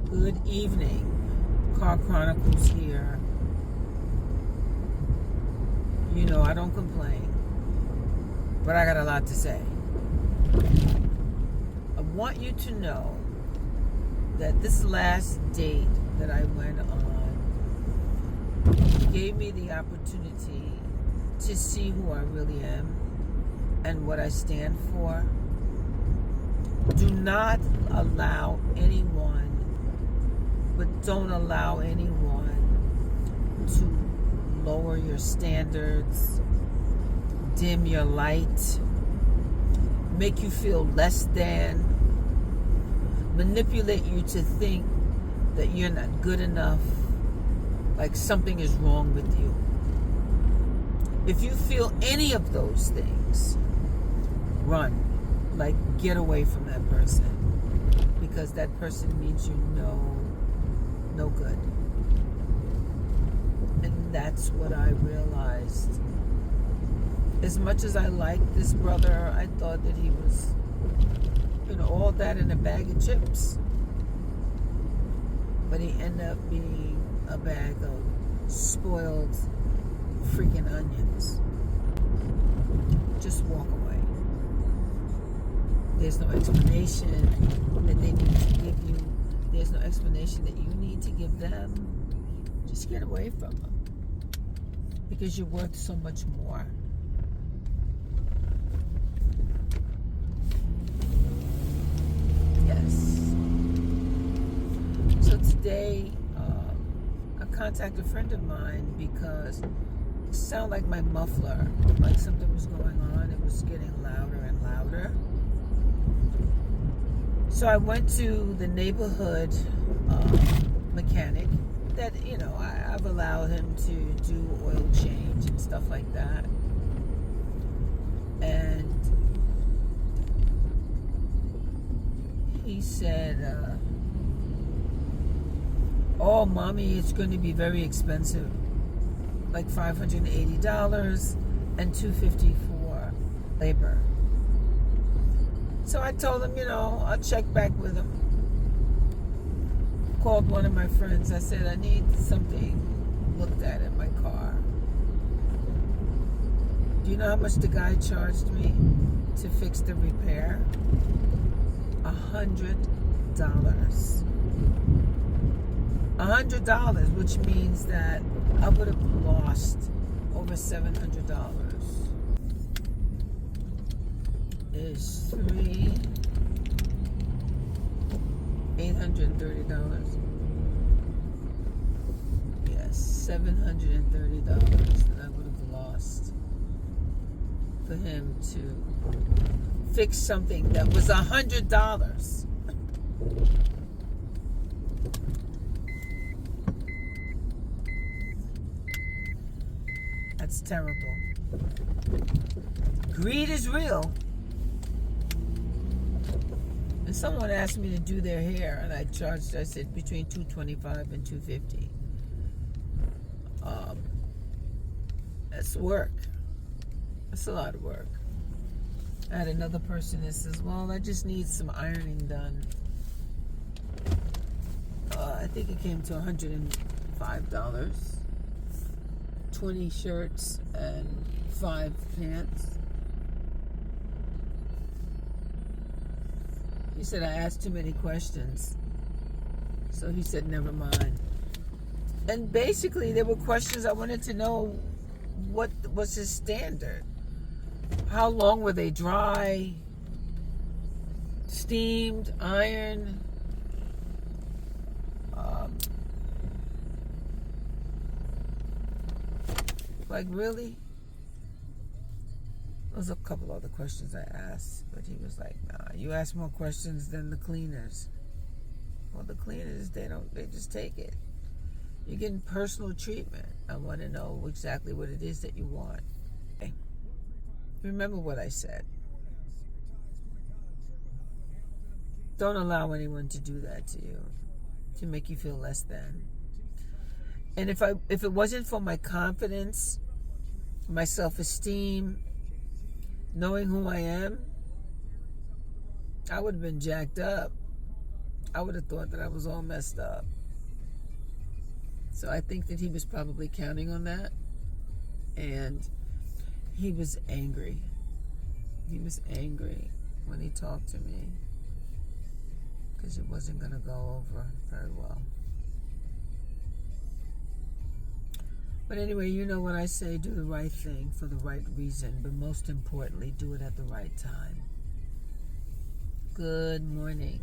Good evening. Chronicles here. You know, I don't complain, but I got a lot to say. I want you to know that this last date that I went on gave me the opportunity to see who I really am and what I stand for. Do not allow anyone, but don't allow anyone to lower your standards, dim your light, make you feel less than, manipulate you to think that you're not good enough, like something is wrong with you. If you feel any of those things, run. Like, get away from that person, because that person means you no good. And that's what I realized. As much as I liked this brother, I thought that he was, all that in a bag of chips. But he ended up being a bag of spoiled freaking onions. Just walk away. There's no explanation that they need to give you. There's no explanation that you need to give them. Just get away from them, because you're worth so much more. Yes. So today, I contacted a friend of mine because it sounded like my muffler, like something was going on. It was getting louder and louder. So I went to the neighborhood mechanic that, I've allowed him to do oil change and stuff like that. And he said, oh, mommy, it's going to be very expensive. Like $580 and $250 for labor. So I told him, I'll check back with him. Called one of my friends. I said, I need something looked at in my car. Do you know how much the guy charged me to fix the repair? $100. $100, which means that I would have lost over $700. Is $830. Yes, $730 that I would have lost for him to fix something that was $100. That's terrible. Greed is real. And someone asked me to do their hair, and I said between $225 and $250. That's work. That's a lot of work. I had another person that says, well, I just need some ironing done. I think it came to $105. 20 shirts and 5 pants. He said I asked too many questions. So he said, never mind. And basically, there were questions I wanted to know. What was his standard? How long were they dry? Steamed? Ironed? Like, really? There's a couple other questions I asked, but he was like, nah, you ask more questions than the cleaners. Well, the cleaners, they just take it. You're getting personal treatment. I want to know exactly what it is that you want. Okay. Remember what I said. Don't allow anyone to do that to you, to make you feel less than. And if it wasn't for my confidence, my self-esteem, knowing who I am, I would have been jacked up I would have thought that I was all messed up. So I think that he was probably counting on that. And he was angry. He was angry when he talked to me because it wasn't going to go over very well. But anyway, you know what I say, do the right thing for the right reason, but most importantly, do it at the right time. Good morning.